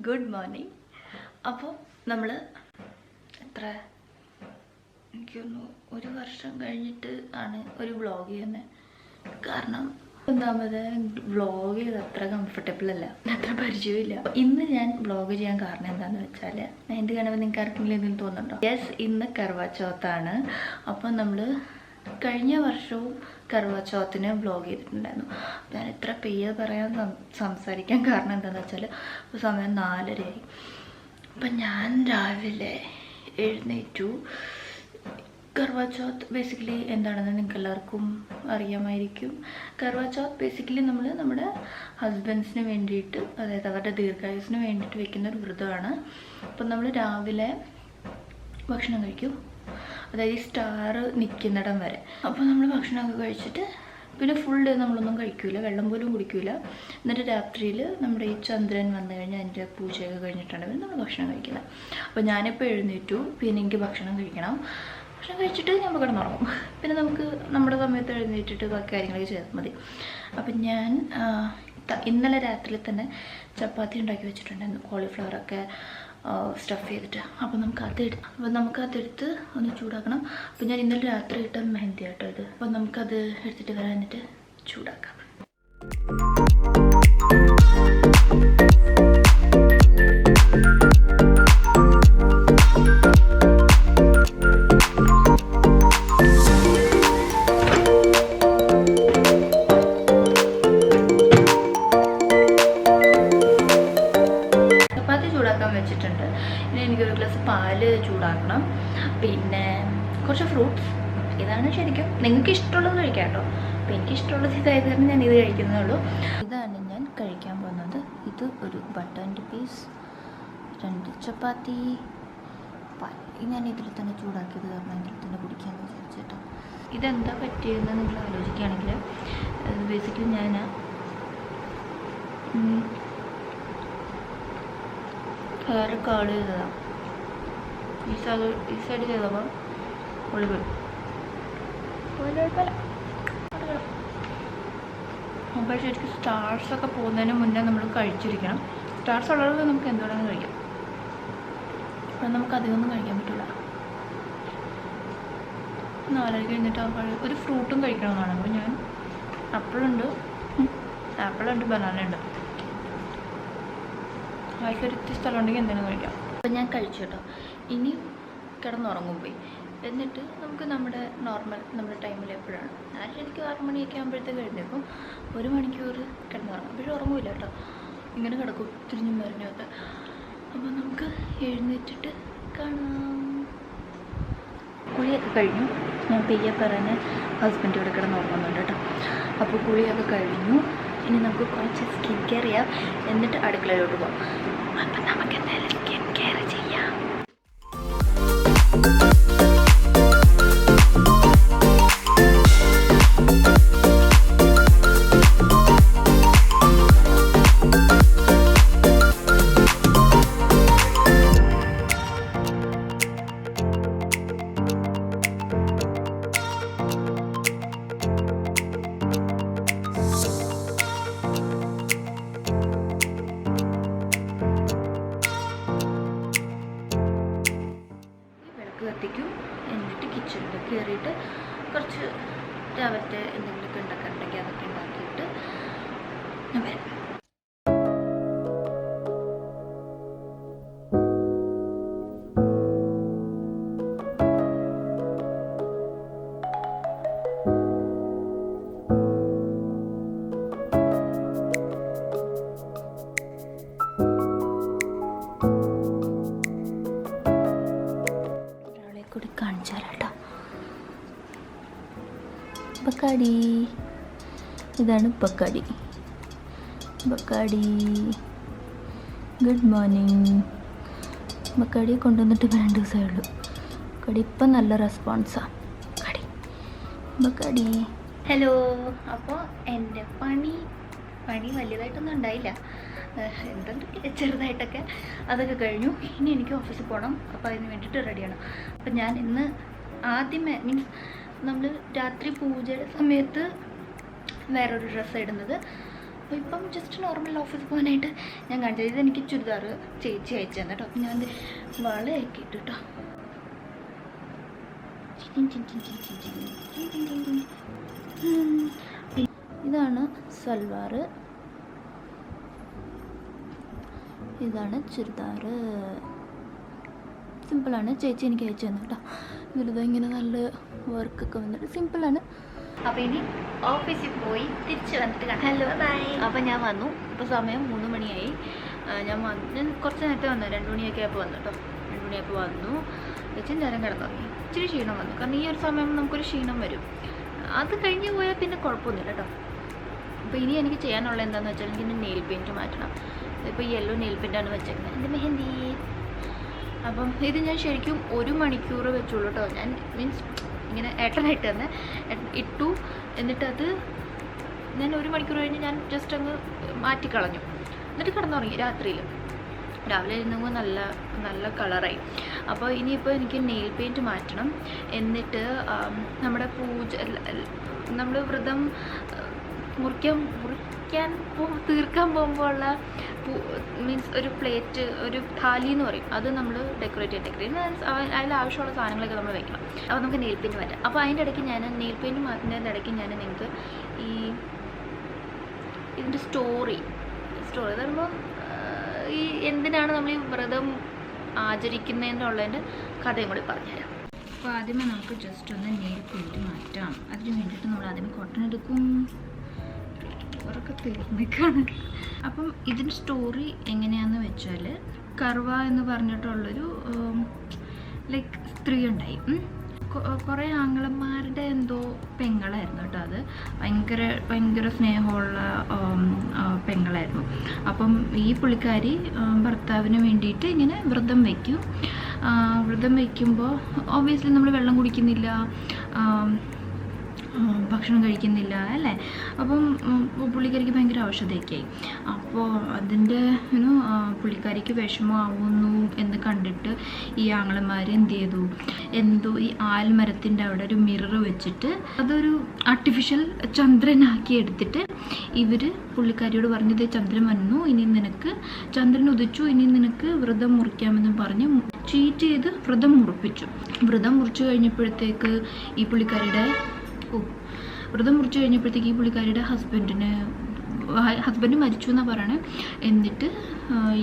Good morning. അപ്പോൾ നമ്മൾ എനിക്കൊന്ന് 1 വർഷം കഴിഞ്ഞിട്ട് ആണ് ഒരു വ്ളോഗ് ചെയ്യുന്നത്. കാരണം ഒന്നാമത് വ്ളോഗ് ചെയ്ത് അത്ര കംഫർട്ടബിൾ അല്ല, അത്ര പരിചയമില്ല. ഇന്ന് ഞാൻ വ്ളോഗ് ചെയ്യാൻ കാരണം എന്താണെന്ന് വെച്ചാൽ, എൻ്റെ കാണുമ്പോൾ നിങ്ങൾക്ക് ആർക്കെങ്കിലും എന്തെങ്കിലും തോന്നുന്നുണ്ടോ? യെസ്, ഇന്ന് കർവാച്ചൗത്താണ്. അപ്പം നമ്മൾ കഴിഞ്ഞ വർഷവും കർവാച്ചൗത്തിന് വ്ളോഗ് ചെയ്തിട്ടുണ്ടായിരുന്നു. ഞാൻ ഇത്ര പെയ്യ പറയാൻ സംസാരിക്കാൻ കാരണം എന്താണെന്ന് വെച്ചാൽ, ഇപ്പോൾ സമയം 4:30 അപ്പം ഞാൻ രാവിലെ എഴുന്നേറ്റു. കർവാച്ചൗത്ത് ബേസിക്കലി എന്താണെന്ന് നിങ്ങൾക്ക് എല്ലാവർക്കും അറിയാമായിരിക്കും. കർവാച്ചൗത്ത് ബേസിക്കലി നമ്മൾ നമ്മുടെ ഹസ്ബൻഡ്സിന് വേണ്ടിയിട്ട്, അതായത് അവരുടെ ദീർഘായുസിന് വേണ്ടിയിട്ട് വെക്കുന്ന ഒരു വ്രതമാണ്. അപ്പം നമ്മൾ രാവിലെ ഭക്ഷണം കഴിക്കും, അതായത് ഈ സ്റ്റാർ നിൽക്കുന്നിടം വരെ. അപ്പോൾ നമ്മൾ ഭക്ഷണമൊക്കെ കഴിച്ചിട്ട് പിന്നെ ഫുൾ ഡേ നമ്മളൊന്നും കഴിക്കില്ല, വെള്ളം പോലും കുടിക്കില്ല. എന്നിട്ട് രാത്രിയിൽ നമ്മുടെ ഈ ചന്ദ്രൻ വന്നു കഴിഞ്ഞാൽ അതിൻ്റെ പൂജയൊക്കെ കഴിഞ്ഞിട്ടുണ്ടെങ്കിൽ നമ്മൾ ഭക്ഷണം കഴിക്കുന്നത്. അപ്പോൾ ഞാനിപ്പോൾ എഴുന്നേറ്റു, പിന്നെ എനിക്ക് ഭക്ഷണം കഴിക്കണം. ഭക്ഷണം കഴിച്ചിട്ട് ഞാൻ കിടന്നുറങ്ങും. പിന്നെ നമുക്ക് നമ്മുടെ സമയത്ത് എഴുന്നേറ്റിട്ട് ബാക്കി കാര്യങ്ങളൊക്കെ ചെയ്താൽ മതി. അപ്പം ഞാൻ ഇന്നലെ രാത്രി തന്നെ ചപ്പാത്തി ഉണ്ടാക്കി വെച്ചിട്ടുണ്ടായിരുന്നു, കോളിഫ്ലവറൊക്കെ സ്റ്റഫ് ചെയ്തിട്ട്. അപ്പോൾ നമുക്കതെടുത്ത് ഒന്ന് ചൂടാക്കണം. അപ്പോൾ ഞാൻ ഇന്നലെ രാത്രി ഇട്ട മെഹന്തി ആട്ടോ ഇത്. അപ്പോൾ നമുക്കത് എടുത്തിട്ട് വരാനിട്ട് ചൂടാക്കാം. വെച്ചിട്ടുണ്ട്. ഇനി എനിക്കൊരു ഗ്ലാസ് പാല് ചൂടാക്കണം, പിന്നെ കുറച്ച് ഫ്രൂട്ട്സ്. ഇതാണ് ശരിക്കും നിങ്ങൾക്ക് ഇഷ്ടമുള്ളത് കഴിക്കാം കേട്ടോ. അപ്പോൾ എനിക്ക് ഇഷ്ടമുള്ളത് ഇതായത് കാരണം ഞാൻ ഇത് കഴിക്കുന്നേ. ഇതാണ് ഞാൻ കഴിക്കാൻ പോകുന്നത്. ഇത് ഒരു ബട്ടറിൻ്റെ പീസ്, 2 ചപ്പാത്തി, പാൽ. ഞാൻ ഇതിൽ തന്നെ ചൂടാക്കിയത് കാരണം ഇതിൽ തന്നെ കുടിക്കാമെന്ന് വിചാരിച്ചിട്ടോ. ഇതെന്താ പറ്റിയതെന്ന് നിങ്ങൾ ആലോചിക്കുകയാണെങ്കിൽ, ബേസിക്കലി ഞാൻ വേറെ കാൾ ചെയ്തതാണ്. ഈ സൈഡ് ചെയ്തപ്പോൾ ഒളിവിൽ അപ്പോൾ ശരിക്കും സ്റ്റാർസൊക്കെ പോകുന്നതിന് മുന്നേ നമ്മൾ കഴിച്ചിരിക്കണം. സ്റ്റാർസ് ഉള്ളത് നമുക്ക് എന്തുവേണമെങ്കിലും കഴിക്കാം, അപ്പം നമുക്ക് അധികമൊന്നും കഴിക്കാൻ പറ്റില്ല. 4 കഴിഞ്ഞിട്ട് ഒരു ഫ്രൂട്ടും കഴിക്കണമെന്നാണ്. അപ്പോൾ ഞാൻ ആപ്പിളുണ്ട്, ബനാന ഉണ്ട്. ആൾക്കൊരിത്തി സ്ഥലം ഉണ്ടെങ്കിൽ എന്തെങ്കിലും കഴിക്കാം. അപ്പം ഞാൻ കഴിച്ചു കേട്ടോ. ഇനി കിടന്നുറങ്ങും പോയി. എന്നിട്ട് നമുക്ക് നമ്മുടെ ടൈമിൽ എപ്പോഴാണ്, ഞാൻ ശരിക്കും 6 മണിയൊക്കെ ആകുമ്പോഴത്തേക്ക് എഴുന്നേക്കും. 1 മണിക്കൂർ കിടന്നുറങ്ങും. അപ്പോഴും ഉറങ്ങില്ല കേട്ടോ, ഇങ്ങനെ കിടക്കും തിരിഞ്ഞും മറിഞ്ഞൊക്കെ. അപ്പോൾ നമുക്ക് എഴുന്നേറ്റിട്ട് കാണാം. കുളിയൊക്കെ കഴിഞ്ഞു. ഞാൻ പെയ്യെ പറഞ്ഞ് ഹസ്ബൻഡ് ഇവിടെ കിടന്നുറങ്ങുന്നുണ്ട് കേട്ടോ. അപ്പോൾ കുളിയൊക്കെ കഴിഞ്ഞു. ഇനി നമുക്ക് കുറച്ച് സ്കിൻ കെയർ ചെയ്യാം, എന്നിട്ട് അടുക്കളയിലോട്ട് പോകാം. അപ്പം നമുക്ക് എന്തായാലും സ്കിൻ കെയർ ചെയ്യാം. കത്തിക്കും. എന്നിട്ട് കിച്ചണിൽ കയറിയിട്ട് കുറച്ച് രാവിലത്തെ എന്തെങ്കിലുമൊക്കെ ഉണ്ടാക്കാറുണ്ടെങ്കിൽ അതൊക്കെ ഉണ്ടാക്കിയിട്ട് ഞാൻ വരാം. ബക്കാടി, ഇതാണ് ബക്കാടി. Good morning. ബക്കാടിയെ കൊണ്ടുവന്നിട്ട് 2 ദിവസമേ ഉള്ളൂ. ബക്കാടി ഇപ്പം നല്ല റെസ്പോൺസാണ്. Bacardi hello. അപ്പോൾ എൻ്റെ പണി വലിയതായിട്ടൊന്നും ഉണ്ടായില്ല, എന്തെങ്കിലും ചെറുതായിട്ടൊക്കെ അതൊക്കെ കഴിഞ്ഞു. ഇനി എനിക്ക് ഓഫീസിൽ പോകണം. അപ്പോൾ അതിന് വേണ്ടിയിട്ട് റെഡിയാണ്. അപ്പം ഞാൻ ഇന്ന് ആദ്യമേ നമ്മൾ രാത്രി പൂജയുടെ സമയത്ത് വേറൊരു ഡ്രസ്സ് ഇടുന്നത്, അപ്പോൾ ഇപ്പം ജസ്റ്റ് നോർമൽ ഓഫീസിൽ പോകാനായിട്ട് ഞാൻ കാണിച്ചത്. ഇതെനിക്ക് ചുരിദാർ ചേച്ചി അയച്ചു തന്നെ കേട്ടോ. അപ്പം ഞാൻ വളയൊക്കെ ഇട്ടു കേട്ടോ. ഇതാണ് സൽവാർ, ഇതാണ് ചുരിദാർ. സിമ്പിളാണ്. ചേച്ചി എനിക്ക് അയച്ചു തന്നെ കേട്ടോ. ഇതിലിത് ഇങ്ങനെ നല്ല വർക്കൊക്കെ വന്നിട്ട് സിമ്പിളാണ്. അപ്പോൾ ഇനി ഓഫീസിൽ പോയി തിരിച്ച് വന്നിട്ട് കാണാം. Hello bye. അപ്പോൾ ഞാൻ വന്നു. ഇപ്പോൾ സമയം 3 മണിയായി. ഞാൻ കുറച്ച് നേരത്തെ വന്നു, 2 മണിയൊക്കെ ആയപ്പോൾ വന്നു കേട്ടോ. 2 മണിയായപ്പോൾ വന്നു. ഇച്ചിരി നേരം കിടന്നുറങ്ങി. ഇച്ചിരി ക്ഷീണം വന്നു. കാരണം ഈ ഒരു സമയം നമുക്കൊരു ക്ഷീണം വരും. അത് കഴിഞ്ഞ് പോയാൽ പിന്നെ കുഴപ്പമൊന്നുമില്ല കേട്ടോ. അപ്പോൾ ഇനി എനിക്ക് ചെയ്യാനുള്ള എന്താണെന്ന് വെച്ചാൽ എനിക്ക് നെയിൽ പെയിൻറ്റ് മാറ്റണം. ഇപ്പോൾ യെല്ലോ നെയിൽ പെയിൻ്റാണ് വെച്ചേക്കുന്നത്, എൻ്റെ മെഹന്തി. അപ്പം ഇത് ഞാൻ ശരിക്കും 1 മണിക്കൂർ വെച്ചുള്ളൂ കേട്ടോ. ഞാൻ മീൻസ് ഇങ്ങനെ ഏട്ടനായിട്ട് തന്നെ ഇട്ടു. എന്നിട്ടത് ഞാൻ 1 മണിക്കൂർ കഴിഞ്ഞ് ഞാൻ ജസ്റ്റ് അങ്ങ് മാറ്റിക്കളഞ്ഞു. എന്നിട്ട് കിടന്നുറങ്ങി. രാവിലെ ഇരുന്നപ്പോൾ നല്ല നല്ല കളറായി. അപ്പോൾ ഇനിയിപ്പോൾ എനിക്ക് നെയിൽ പെയിൻറ്റ് മാറ്റണം. എന്നിട്ട് നമ്മുടെ നമ്മൾ വ്രതം തീർക്കാൻ പോകുമ്പോൾ ഉള്ള മീൻസ് ഒരു പ്ലേറ്റ്, ഒരു താലി എന്ന് പറയും, അത് നമ്മൾ ഡെക്കറേറ്റ് അതിൽ ആവശ്യമുള്ള സാധനങ്ങളൊക്കെ നമ്മൾ വെക്കണം. അപ്പോൾ നമുക്ക് നെയിൽ പെയിൻറ്റ് മാറ്റാം. അപ്പോൾ അതിൻ്റെ ഇടയ്ക്ക് ഞാൻ നെയിൽ പെയിൻറ്റ് മാറ്റുന്നതിൻ്റെ ഇടയ്ക്ക് ഞാൻ നിങ്ങൾക്ക് ഇതിൻ്റെ സ്റ്റോറി തരുമ്പോൾ ഈ എന്തിനാണ് നമ്മൾ ഈ വ്രതം ആചരിക്കുന്നതിനുള്ളതിൻ്റെ കഥയും കൂടി പറഞ്ഞുതരാം. അപ്പോൾ ആദ്യമേ നമുക്ക് ജസ്റ്റ് ഒന്ന് നെയിൽ പെയിൻറ്റ് മാറ്റാം. അതിന് വേണ്ടിയിട്ട് നമ്മൾ ആദ്യമേ കോട്ടൺ എടുക്കും. അവരൊക്കെ തീർന്നിക്കാണ്. അപ്പം ഇതിൻ്റെ സ്റ്റോറി എങ്ങനെയാണെന്ന് വെച്ചാൽ, കർവ എന്ന് പറഞ്ഞിട്ടുള്ളൊരു ലൈക്ക് സ്ത്രീ ഉണ്ടായി. കുറേ ആങ്ങളന്മാരുടെ എന്തോ പെങ്ങളായിരുന്നു കേട്ടോ. അത് ഭയങ്കര സ്നേഹമുള്ള പെങ്ങളായിരുന്നു. അപ്പം ഈ പുള്ളിക്കാരി ഭർത്താവിന് വേണ്ടിയിട്ട് ഇങ്ങനെ വ്രതം വയ്ക്കും. വ്രതം വയ്ക്കുമ്പോൾ ഒബ്വിയസ്ലി നമ്മൾ വെള്ളം കുടിക്കുന്നില്ല, ഭക്ഷണം കഴിക്കുന്നില്ല അല്ലേ. അപ്പം പുള്ളിക്കാരിക്ക് ഭയങ്കര ഔഷധമൊക്കെയായി. അപ്പോൾ അതിൻ്റെ പുള്ളിക്കാരിക്ക് വിഷമമാവുന്നു എന്ന് കണ്ടിട്ട് ഈ ആങ്ങളന്മാർ എന്ത് ചെയ്തു, എന്തോ ഈ ആൽമരത്തിൻ്റെ അവിടെ ഒരു മിറർ വെച്ചിട്ട് അതൊരു ആർട്ടിഫിഷ്യൽ ചന്ദ്രനാക്കി എടുത്തിട്ട് ഇവർ പുള്ളിക്കാരിയോട് പറഞ്ഞത്, ചന്ദ്രൻ വന്നു, ഇനി നിനക്ക് ചന്ദ്രൻ ഉദിച്ചു, ഇനി നിനക്ക് വ്രതം മുറിക്കാമെന്ന് പറഞ്ഞ് ചീറ്റ് ചെയ്ത് വ്രതം മുറിപ്പിച്ചു. വ്രതം മുറിച്ചു കഴിഞ്ഞപ്പോഴത്തേക്ക് ഈ പുള്ളിക്കാരിയുടെ ഈ പുള്ളിക്കാരിയുടെ ഹസ്ബൻഡ് മരിച്ചു എന്നാണ് പറയണേ. എന്നിട്ട്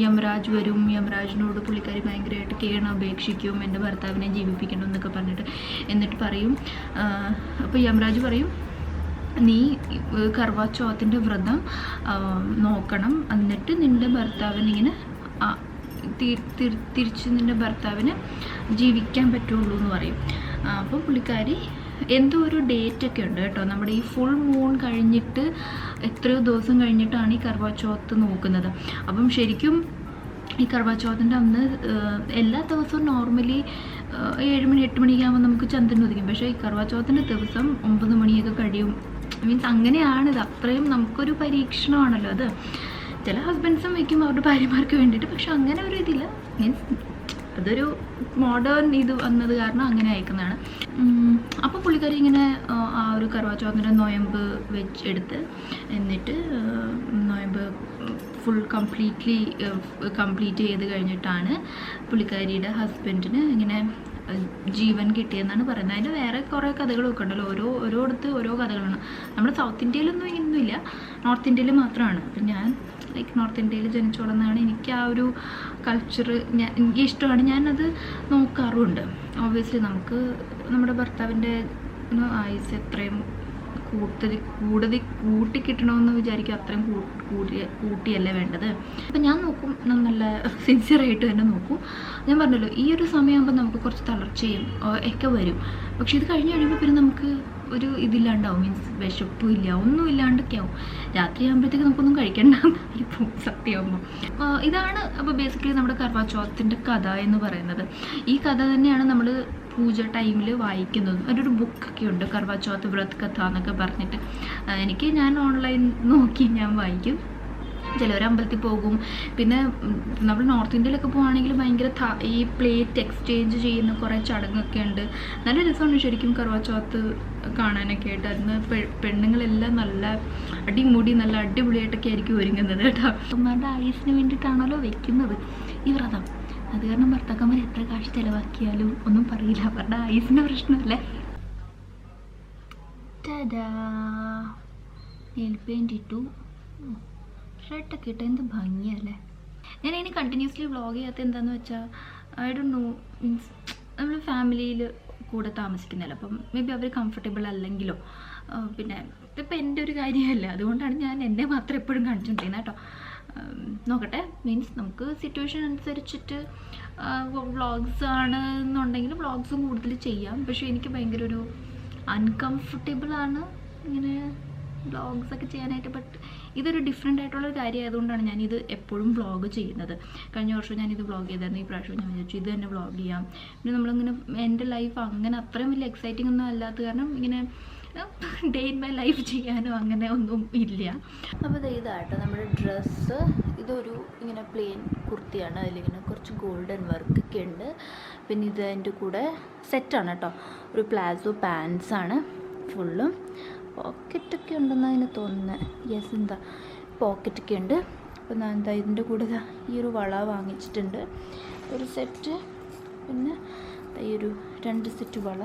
യമരാജ് വരും. യമരാജിനോട് പുള്ളിക്കാരി ഭയങ്കരമായിട്ട് കേണപേക്ഷിക്കും, എൻ്റെ ഭർത്താവിനെ ജീവിപ്പിക്കണം എന്നൊക്കെ പറഞ്ഞിട്ട്. എന്നിട്ട് പറയും, അപ്പോൾ യമരാജ് പറയും, നീ കർവാചൗത്തിൻ്റെ വ്രതം നോക്കണം, എന്നിട്ട് നിൻ്റെ ഭർത്താവിനിങ്ങനെ തിരിച്ച് നിൻ്റെ ഭർത്താവിന് ജീവിക്കാൻ പറ്റുള്ളൂ എന്ന് പറയും. അപ്പോൾ പുള്ളിക്കാരി എന്തോ ഒരു ഡേറ്റൊക്കെ ഉണ്ട് കേട്ടോ. നമ്മുടെ ഈ ഫുൾ മൂൺ കഴിഞ്ഞിട്ട് എത്രയോ ദിവസം കഴിഞ്ഞിട്ടാണ് ഈ കർവാചൗത്ത് നോക്കുന്നത്. അപ്പം ശരിക്കും ഈ കർവാചൗത്തിൻ്റെ അന്ന് എല്ലാ ദിവസവും നോർമലി 7 മണി 8 മണിയൊക്കെ ആകുമ്പോൾ നമുക്ക് ചന്ദ്രൻ ഉദിക്കും. പക്ഷേ ഈ കർവാചൗത്തിൻ്റെ ദിവസം 9 മണിയൊക്കെ കഴിയും. മീൻസ് അങ്ങനെയാണിത്. അത്രയും നമുക്കൊരു പരീക്ഷണമാണല്ലോ അത്. ചില ഹസ്ബൻഡ്സും വയ്ക്കും അവരുടെ ഭാര്യമാർക്ക് വേണ്ടിയിട്ട്. പക്ഷെ അങ്ങനെ ഒരു ഇതില്ല. മീൻസ് അതൊരു മോഡേൺ ഇത് വന്നത് കാരണം അങ്ങനെ അയക്കുന്നതാണ്. അപ്പോൾ പുള്ളിക്കാരി ഇങ്ങനെ ആ ഒരു കർവാചൗത്തിൻ്റെ നൊയമ്പ് വെച്ചെടുത്ത്, എന്നിട്ട് നൊയമ്പ് ഫുൾ കംപ്ലീറ്റ് ചെയ്ത് കഴിഞ്ഞിട്ടാണ് പുള്ളിക്കാരിയുടെ ഹസ്ബൻഡിന് ഇങ്ങനെ ജീവൻ കിട്ടിയെന്നാണ് പറയുന്നത്. അതിൻ്റെ വേറെ കുറേ കഥകളൊക്കെ ഉണ്ടല്ലോ. ഓരോടത്ത് ഓരോ കഥകളാണ്. നമ്മുടെ സൗത്ത് ഇന്ത്യയിലൊന്നും ഇങ്ങനൊന്നുമില്ല, നോർത്ത് ഇന്ത്യയിൽ മാത്രമാണ്. അപ്പം ഞാൻ ലൈക്ക് നോർത്ത് ഇന്ത്യയിൽ ജനിച്ചു വളർന്നതാണ്. എനിക്ക് ആ ഒരു കൾച്ചർ എനിക്കിഷ്ടമാണ്. ഞാനത് നോക്കാറുമുണ്ട്. ഓബ്വിയസ്ലി നമുക്ക് നമ്മുടെ ഭർത്താവിൻ്റെ ആയുസ് എത്രയും കൂട്ടി കിട്ടണമെന്ന് വിചാരിക്കും. അത്രയും കൂട്ടിയല്ലേ വേണ്ടത്. അപ്പം ഞാൻ നോക്കും, നല്ല സിൻസിയറായിട്ട് തന്നെ നോക്കും. ഞാൻ പറഞ്ഞല്ലോ, ഈ ഒരു സമയമാകുമ്പോൾ നമുക്ക് കുറച്ച് തളർച്ചയും ഒക്കെ വരും. പക്ഷെ ഇത് കഴിഞ്ഞ് കഴിയുമ്പോൾ പിന്നെ നമുക്ക് ഒരു ഇതില്ലാണ്ടാവും. മീൻസ് വിശപ്പും ഇല്ല, ഒന്നും ഇല്ലാണ്ടൊക്കെ ആവും. രാത്രി ആകുമ്പോഴത്തേക്ക് നമുക്കൊന്നും കഴിക്കണ്ടാവും സത്യമാകുമ്പോൾ. ഇതാണ് അപ്പോൾ ബേസിക്കലി നമ്മുടെ കർവാചൗത്തിൻ്റെ കഥ എന്ന് പറയുന്നത്. ഈ കഥ തന്നെയാണ് നമ്മൾ പൂജ ടൈമിൽ വായിക്കുന്നതും. ഒരു ബുക്കൊക്കെ ഉണ്ട്, കർവാചൗത്ത് വ്രത് കഥ എന്നൊക്കെ പറഞ്ഞിട്ട്. ഞാൻ ഓൺലൈൻ നോക്കി ഞാൻ വായിക്കും. ചിലവർ അമ്പലത്തിൽ പോകും. പിന്നെ നമ്മൾ നോർത്ത് ഇന്ത്യയിലൊക്കെ പോകുകയാണെങ്കിൽ ഭയങ്കര ഈ പ്ലേറ്റ് എക്സ്ചേഞ്ച് ചെയ്യുന്ന കുറേ ചടങ്ങൊക്കെ ഉണ്ട്. നല്ല രസമാണ് ശരിക്കും കർവാചൗത്ത് കാണാനൊക്കെ ആയിട്ട്. അതിന് പെണ്ണുങ്ങളെല്ലാം നല്ല അടിമുടി നല്ല അടിപൊളിയായിട്ടൊക്കെ ആയിരിക്കും ഒരുങ്ങുന്നത് കേട്ടോ. അമ്മമാരുടെ ആയുസിന് വേണ്ടിയിട്ടാണല്ലോ വെക്കുന്നത് ഈ വ്രതം. അത് കാരണം ഭർത്താക്കന്മാർ എത്ര കാശ് ചിലവാക്കിയാലും ഒന്നും പറയില്ല, അവരുടെ ആയുസിൻ്റെ പ്രശ്നമല്ലേ. നെയിൽ പെയിൻറ് ഇട്ടു, ഷർട്ടൊക്കെ ഇട്ട് എന്ത് ഭംഗിയല്ലേ. ഞാനിങ്ങനെ കണ്ടിന്യൂസ്ലി വ്ളോഗ് ചെയ്യാത്ത എന്താണെന്ന് വെച്ചാൽ ഐ ഡോണ്ട് നോ, മീൻസ് നമ്മൾ ഫാമിലിയിൽ കൂടെ താമസിക്കുന്നില്ല, അപ്പം മേ ബി അവർ കംഫർട്ടബിൾ അല്ലെങ്കിലോ. പിന്നെ ഇതിപ്പോൾ എൻ്റെ ഒരു കാര്യമല്ല, അതുകൊണ്ടാണ് ഞാൻ എന്നെ മാത്രം എപ്പോഴും കാണിച്ചുകൊണ്ടിരിക്കുന്നത് കേട്ടോ. നോക്കട്ടെ, മീൻസ് നമുക്ക് സിറ്റുവേഷൻ അനുസരിച്ചിട്ട് വ്ളോഗ്സ് ആണ് എന്നുണ്ടെങ്കിൽ വ്ളോഗ്സും കൂടുതൽ ചെയ്യാം. പക്ഷേ എനിക്ക് ഭയങ്കര ഒരു അൺകംഫർട്ടബിളാണ് ഇങ്ങനെ വ്ളോഗ്സൊക്കെ ചെയ്യാനായിട്ട്. ബട്ട് ഇതൊരു ഡിഫറെൻ്റ് ആയിട്ടുള്ളൊരു കാര്യമായതുകൊണ്ടാണ് ഞാനിത് എപ്പോഴും വ്ളോഗ് ചെയ്യുന്നത്. കഴിഞ്ഞ വർഷം ഞാനിത് വ്ളോഗ് ചെയ്തായിരുന്നു, ഈ പ്രാവശ്യം ഞാൻ വിചാരിച്ചു ഇത് തന്നെ വ്ളോഗ് ചെയ്യാം. പിന്നെ നമ്മളിങ്ങനെ എൻ്റെ ലൈഫ് അങ്ങനെ അത്രയും വലിയ എക്സൈറ്റിംഗ് ഒന്നും അല്ലാത്ത കാരണം ഇങ്ങനെ ഡേ ഇൻ മൈ ലൈഫ് ചെയ്യാനോ അങ്ങനെ ഒന്നും ഇല്ല. അപ്പോൾ ഇതാട്ടോ നമ്മുടെ ഡ്രസ്സ്. ഇതൊരു ഇങ്ങനെ പ്ലെയിൻ കുർത്തിയാണ്, അതിലിങ്ങനെ കുറച്ച് ഗോൾഡൻ വർക്കൊക്കെ ഉണ്ട്. പിന്നെ ഇത് അതിൻ്റെ കൂടെ സെറ്റാണ് കേട്ടോ, ഒരു പ്ലാസോ പാൻസാണ് ഫുള്ളും. പോക്കറ്റൊക്കെ ഉണ്ടെന്ന് അതിന് തോന്നുന്നത്. യെസ്, എന്താ പോക്കറ്റൊക്കെ ഉണ്ട്. അപ്പോൾ ഞാൻ എന്താ ഇതിൻ്റെ കൂടെ ഈ ഒരു വള വാങ്ങിച്ചിട്ടുണ്ട്, ഒരു സെറ്റ്. പിന്നെ ഈ ഒരു 2 സെറ്റ് വള.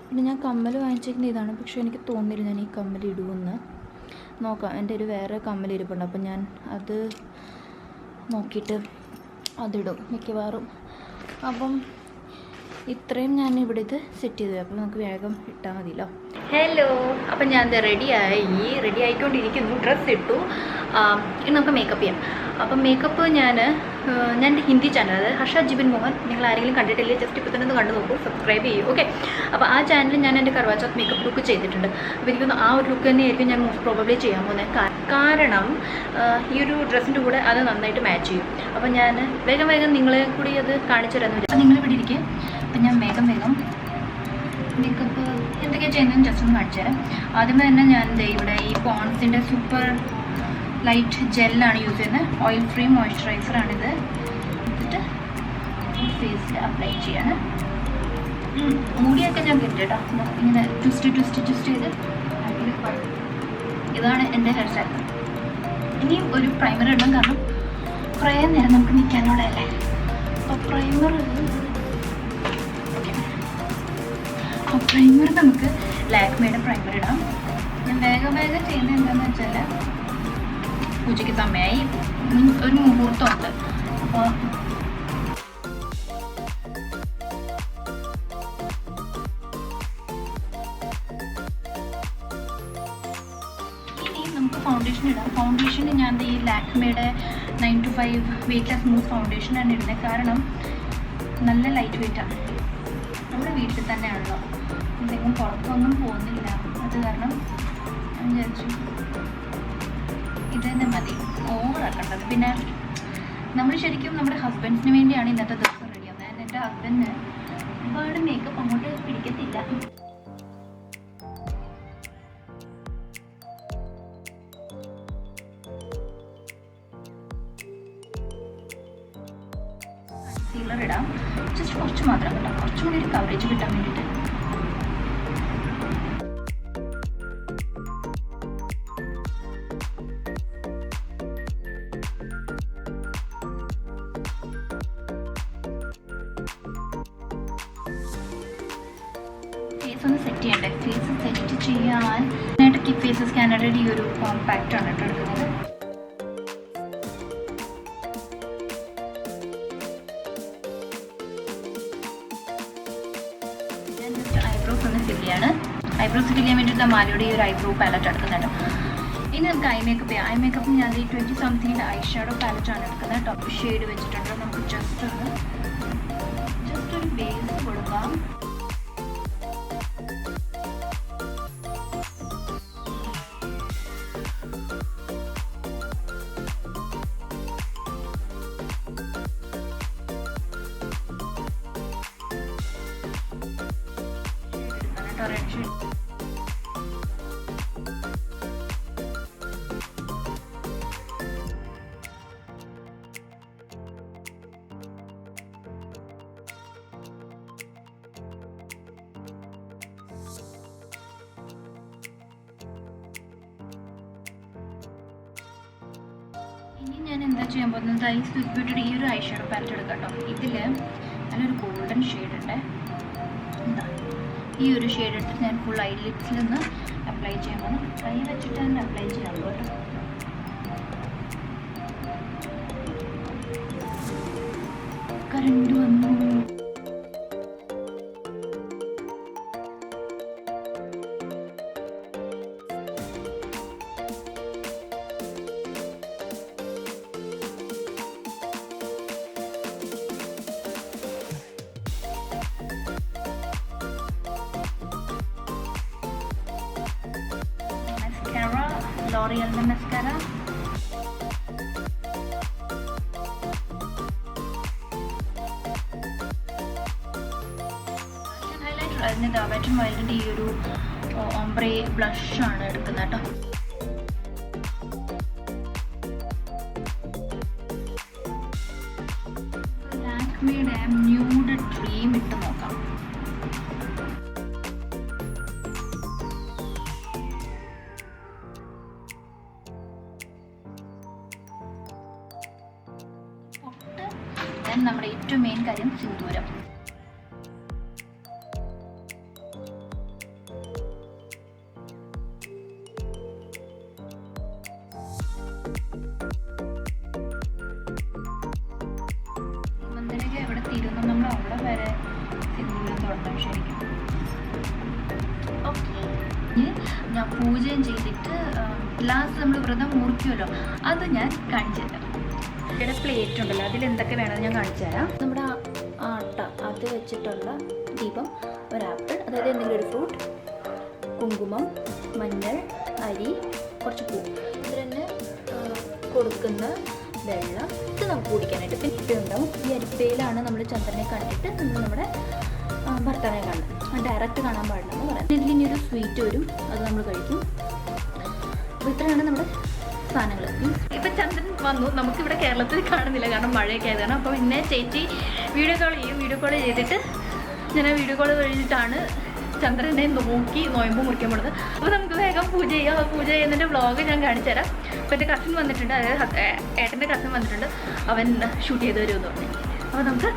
പിന്നെ ഞാൻ കമ്മൽ വാങ്ങിച്ചിരിക്കുന്നത് ഇതാണ്, പക്ഷേ എനിക്ക് തോന്നുന്നില്ല ഞാൻ ഈ കമ്മൽ ഇടുമെന്ന്. നോക്കാം, എൻ്റെ ഒരു വേറെ കമ്മൽ ഇരിപ്പുണ്ട്, അപ്പം ഞാൻ അത് നോക്കിയിട്ട് അതിടും മിക്കവാറും. അപ്പം ഇത്രയും ഞാൻ ഇവിടെ ഇത് സെറ്റ് ചെയ്തു, അപ്പോൾ നമുക്ക് വേഗം ഇട്ടാൽ മതിയല്ലോ. ഹലോ, അപ്പം ഞാൻ റെഡി ആയിക്കൊണ്ടിരിക്കുന്നു. ഡ്രസ്സ് ഇട്ടു. ഇനി നമുക്ക് മേക്കപ്പ് ചെയ്യാം. അപ്പം മേക്കപ്പ് ഞാൻ എൻ്റെ ഹിന്ദി ചാനൽ, അതായത് ഹർഷ മോഹൻ, നിങ്ങൾ ആരെങ്കിലും കണ്ടിട്ടില്ലേ ജസ്റ്റ് ഇപ്പോൾ തന്നെ ഒന്ന് കണ്ടു നോക്കൂ, സബ്സ്ക്രൈബ് ചെയ്യൂ. ഓക്കെ, അപ്പോൾ ആ ചാനലിൽ ഞാൻ എൻ്റെ കർവാചൗത്ത് മേക്കപ്പ് ലുക്ക് ചെയ്തിട്ടുണ്ട്. അപ്പോൾ എനിക്കൊന്ന് ആ ഒരു ലുക്ക് തന്നെയായിരിക്കും ഞാൻ മോസ്റ്റ് പ്രോബബ്ലി ചെയ്യാൻ പോകുന്നത്. കാരണം ഈ ഒരു ഡ്രസ്സിൻ്റെ കൂടെ അത് നന്നായിട്ട് മാച്ച് ചെയ്യും. അപ്പോൾ ഞാൻ വേഗം നിങ്ങളെ കൂടി അത് കാണിച്ചു തരാമെന്ന് വിചാരിച്ചു. അപ്പോൾ നിങ്ങളിവിടെ ഇരിക്കും. അപ്പം ഞാൻ വേഗം മേക്കപ്പ് എന്തൊക്കെയാണ് ചെയ്യുന്നതെന്ന് ജസ്റ്റ് ഒന്ന് കാണിച്ചു തരാം. ആദ്യമേ തന്നെ ഞാൻ ഇവിടെ ഈ പോൺസിൻ്റെ സൂപ്പർ ലൈറ്റ് ജെല്ലാണ് യൂസ് ചെയ്യുന്നത്. ഓയിൽ ഫ്രീ മോയ്സ്ചറൈസറാണിത്. എന്നിട്ട് ഫേസിൽ അപ്ലൈ ചെയ്യാണ്. മുടിയൊക്കെ ഞാൻ കെട്ടി കേട്ടോ, ഇങ്ങനെ ട്വിസ്റ്റ് ചെയ്ത്. ഇതാണ് എൻ്റെ ഹെയർ സ്റ്റൈൽ. ഇനിയും ഒരു പ്രൈമർ ഇടണം, കാരണം കുറേ നേരം നമുക്ക് നിൽക്കാനുള്ളതല്ലേ. അപ്പോൾ പ്രൈമർ നമുക്ക് ലാക്മേയുടെ പ്രൈമർ ഇടാം. ഞാൻ വേഗം ചെയ്യുന്നത് എന്താണെന്ന് വെച്ചാൽ പൂജയ്ക്ക് സമയമായി, ഒരു മുഹൂർത്തമുണ്ട്. അപ്പോൾ ഇനി നമുക്ക് ഫൗണ്ടേഷൻ ഇടാം. ഫൗണ്ടേഷന് ഞാൻ ഈ ലാക്മേയുടെ 9 to 5 വെയ്റ്റ്ലെസ് സ്മൂത്ത് ഫൗണ്ടേഷനാണ് ഇടുന്നത്. കാരണം നല്ല ലൈറ്റ് വെയ്റ്റാണ്, നമ്മുടെ വീട്ടിൽ തന്നെയാണല്ലോ, എന്തെങ്കിലും പുറത്തൊന്നും പോകുന്നില്ല. അത് കാരണം ഞാൻ വിചാരിച്ചു ഇത് തന്നെ മതി, ഓവറാക്കേണ്ടത്. പിന്നെ നമ്മൾ ശരിക്കും നമ്മുടെ ഹസ്ബൻഡ്സിന് വേണ്ടിയാണ് ഇന്നത്തെ ദിവസം റെഡിയാവുന്നത്. എൻ്റെ ഹസ്ബൻഡിന് ഒരുപാട് മേക്കപ്പ് അങ്ങോട്ട് പിടിക്കത്തില്ല. കൺസീലർ ഇടാം, ജസ്റ്റ് കുറച്ച് മാത്രം കേട്ടോ, കുറച്ചും കൂടി ഒരു കവറേജ് കിട്ടാൻ വേണ്ടിയിട്ട്. ഫേസ് ഒന്ന് സെറ്റ് ചെയ്യണ്ടേ. ഫേസ് സെറ്റ് ചെയ്യാൻ ഈ ഫേസ് സ്കാനറുടെ ഈ ഒരു കോമ്പാക്റ്റ് ആണ് കേട്ടോ എടുക്കുന്നത്. ഞാൻ ജസ്റ്റ് ഐബ്രോസ് ഒന്ന് ഫിൽ ചെയ്യാണ്. ഐബ്രോസ് ഫിൽ ചെയ്യാൻ വേണ്ടിയിട്ട് മാലയുടെ ഈ ഒരു ഐബ്രോ പാലറ്റ് എടുക്കുന്നുണ്ട്. ഇനി നമുക്ക് ഐ മേക്കപ്പ് ചെയ്യാം. ഐ മേക്കപ്പ് ഞാൻ ഈ 20 something ഐ ഷാഡോ പാലറ്റാണ് എടുക്കുന്നത് കേട്ടോ. ഷെയ്ഡ് വെച്ചിട്ടുണ്ട്. നമുക്ക് ജസ്റ്റ് ഒരു ബേസ് കൊടുക്കാം. റെഡ് ഷെയ്ഡ് ഇനി ഞാൻ എന്താ ചെയ്യാൻ പോകുന്നത്, ഐസ് ലിക്വിഡ് ഈ ഒരു ഐ ഷാഡോ പാലറ്റ് എടുക്കാം കേട്ടോ. ഇതിൽ നല്ലൊരു ഗോൾഡൻ ഷെയ്ഡ് ഉണ്ട്. എന്താ ഈ ഒരു ഷെയ്ഡ് എടുത്തിട്ട് ഞാൻ ഫുൾ ഐ ലിപ്സിൽ നിന്ന് അപ്ലൈ ചെയ്യാൻ പോകുന്നു. കൈ വെച്ചിട്ട് തന്നെ അപ്ലൈ ചെയ്യാനുള്ളൂ കേട്ടോ. കറണ്ട് വന്നു. L'Oreal mascara. Highlighter അതിന് Wet n Wildന്റെ ഈ ഒരു ombre blush ആണ് എടുക്കുന്നത് കേട്ടോ. ലാക്മിയുടെ ന്യൂഡ് ഡ്രീം ഇട്ട് നോക്കാം. നമ്മുടെ ഏറ്റവും മെയിൻ കാര്യം സിന്ദൂരം. മന്ദരക എവിടെ തീരുന്നു നമ്മൾ അവിടെ വരെ സിന്ദൂരം തൊടണം ശരിക്കും. ഓക്കെ, ഞാൻ പൂജയും ചെയ്തിട്ട് ലാസ്റ്റ് നമ്മൾ വ്രതം മുറിക്കുമല്ലോ, അത് ഞാൻ കാണിച്ചു തരാം. ഇവിടെ പ്ലേറ്റ് ഉണ്ടല്ലോ, അതിൽ എന്തൊക്കെ വേണമെന്ന് ഞാൻ കാണിച്ചു തരാം. നമ്മുടെ ആട്ട അത് വെച്ചിട്ടുള്ള ദീപം, ഒരു ആപ്പിൾ, അതായത് എന്തെങ്കിലും ഒരു ഫ്രൂട്ട്, കുങ്കുമം, മഞ്ഞൾ, അരി, കുറച്ച് പൂ, ഇതിൽ തന്നെ കൊടുക്കുന്ന വെള്ളം, ഇത് നമുക്ക് കുടിക്കാനായിട്ട്. പിന്നെ ഇട്ടുണ്ടാവും. ഈ അരിപ്പയിലാണ് നമ്മൾ ചന്ദ്രനെ കണ്ടിട്ട് നമ്മൾ നമ്മുടെ ഭർത്താവിനെ കാണുന്നത്. ഡയറക്റ്റ് കാണാൻ പാടില്ലെന്ന് പറയാം. ഇതിൽ ഇനി ഒരു സ്വീറ്റ് വരും, അത് നമ്മൾ കഴിക്കും. അപ്പോൾ ഇത്രയാണ് നമ്മുടെ സാധനങ്ങൾ. ഇപ്പം ചന്ദ്രൻ വന്നു, നമുക്കിവിടെ കേരളത്തിൽ കാണുന്നില്ല കാരണം മഴയൊക്കെ ആയതാണ്. അപ്പോൾ ഇന്നെ ചേച്ചി വീഡിയോ കോൾ ചെയ്യും. വീഡിയോ കോൾ ചെയ്തിട്ട് ഞാൻ ആ വീഡിയോ കോൾ കഴിഞ്ഞിട്ടാണ് ചന്ദ്രനെ നോക്കി നോയമ്പ് മുറിക്കാൻ പോണത്. അപ്പോൾ നമുക്ക് വേഗം പൂജ ചെയ്യാം. ആ പൂജ ചെയ്യുന്നതിൻ്റെ വ്ളോഗ് ഞാൻ കാണിച്ചു തരാം. അപ്പോൾ എൻ്റെ കസിൻ വന്നിട്ടുണ്ട്, അതായത് ഏട്ടൻ്റെ കസിൻ വന്നിട്ടുണ്ട്. അവൻ ഷൂട്ട് ചെയ്ത് വരുമെന്ന് പറഞ്ഞു. അപ്പോൾ നമുക്ക്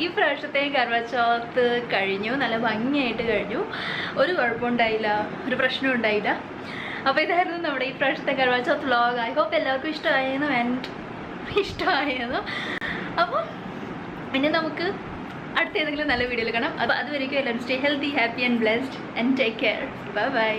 ഈ പ്രാവശ്യത്തെ കർവാചൗത്ത് കഴിഞ്ഞു, നല്ല ഭംഗിയായിട്ട് കഴിഞ്ഞു. ഒരു കുഴപ്പമുണ്ടായില്ല, ഒരു പ്രശ്നം ഉണ്ടായില്ല. അപ്പോൾ ഇതായിരുന്നു നമ്മുടെ ഈ പ്രാവശ്യത്തെ കർവാചൗത്ത് വ്ളോഗ്. ഐ ഹോപ്പ് എല്ലാവർക്കും ഇഷ്ടമായിരുന്നു. അപ്പോൾ ഇനി നമുക്ക് അടുത്ത ഏതെങ്കിലും നല്ല വീഡിയോയിൽ കാണാം. അപ്പോൾ അതുവരെയ്ക്കും എല്ലാവരും stay healthy, happy and blessed and take care. Bye bye.